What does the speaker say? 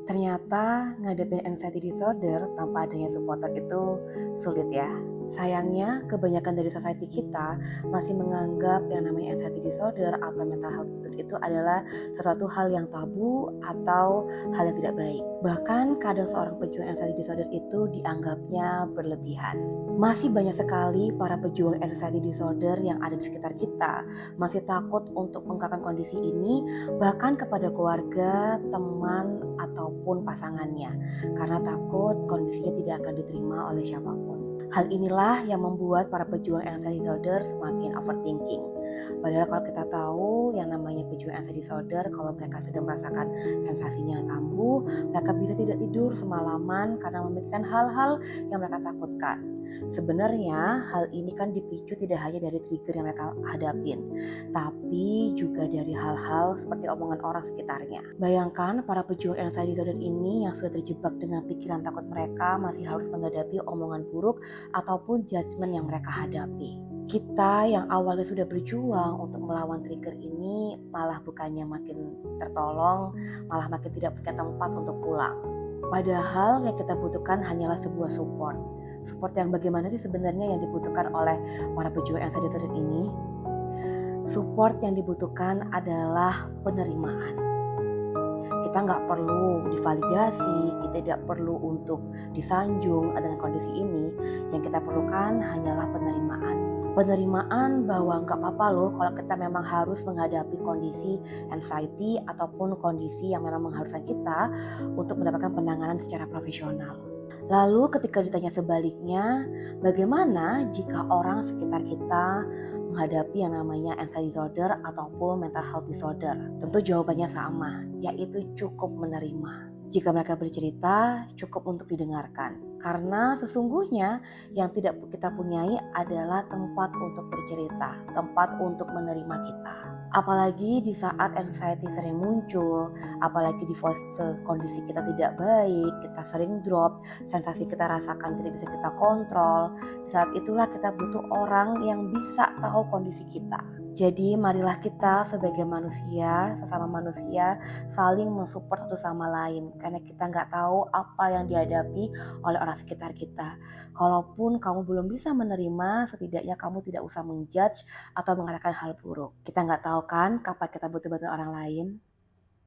Ternyata ngadepin anxiety disorder tanpa adanya supporter itu sulit ya. Sayangnya kebanyakan dari society kita masih menganggap yang namanya anxiety disorder atau mental health illness itu adalah sesuatu hal yang tabu atau hal yang tidak baik. Bahkan kadang seorang pejuang anxiety disorder itu dianggapnya berlebihan. Masih banyak sekali para pejuang anxiety disorder yang ada di sekitar kita masih takut untuk mengungkapkan kondisi ini bahkan kepada keluarga, teman, ataupun pasangannya, karena takut kondisinya tidak akan diterima oleh siapapun. Hal inilah yang membuat para pejuang anxiety disorder semakin overthinking. Padahal kalau kita tahu yang namanya pejuang anxiety disorder, kalau mereka sudah merasakan sensasinya kambuh, mereka bisa tidak tidur semalaman karena memikirkan hal-hal yang mereka takutkan. Sebenarnya hal ini kan dipicu tidak hanya dari trigger yang mereka hadapin, tapi juga dari hal-hal seperti omongan orang sekitarnya. Bayangkan para pejuang anxiety disorder ini yang sudah terjebak dengan pikiran takut mereka masih harus menghadapi omongan buruk ataupun judgement yang mereka hadapi. Kita yang awalnya sudah berjuang untuk melawan trigger ini malah bukannya makin tertolong, malah makin tidak punya tempat untuk pulang. Padahal yang kita butuhkan hanyalah sebuah support. Support yang bagaimana sih sebenarnya yang dibutuhkan oleh para pejuang anxiety disorder ini? Support yang dibutuhkan adalah penerimaan. Kita nggak perlu divalidasi, kita tidak perlu untuk disanjung dengan kondisi ini. Yang kita perlukan hanyalah penerimaan. Penerimaan bahwa nggak apa-apa loh kalau kita memang harus menghadapi kondisi anxiety ataupun kondisi yang memang mengharuskan kita untuk mendapatkan penanganan secara profesional. Lalu ketika ditanya sebaliknya, bagaimana jika orang sekitar kita menghadapi yang namanya anxiety disorder ataupun mental health disorder? Tentu jawabannya sama, yaitu cukup menerima. Jika mereka bercerita, cukup untuk didengarkan. Karena sesungguhnya yang tidak kita punyai adalah tempat untuk bercerita, tempat untuk menerima kita. Apalagi di saat anxiety sering muncul, apalagi di fase kondisi kita tidak baik, kita sering drop, sensasi kita rasakan tidak bisa kita kontrol. Di saat itulah kita butuh orang yang bisa tahu kondisi kita. Jadi marilah kita sebagai manusia, sesama manusia saling mensupport satu sama lain. Karena kita nggak tahu apa yang dihadapi oleh orang sekitar kita. Kalaupun kamu belum bisa menerima, setidaknya kamu tidak usah menjudge atau mengatakan hal buruk. Kita nggak tahu kan kapan kita butuh bantuan orang lain.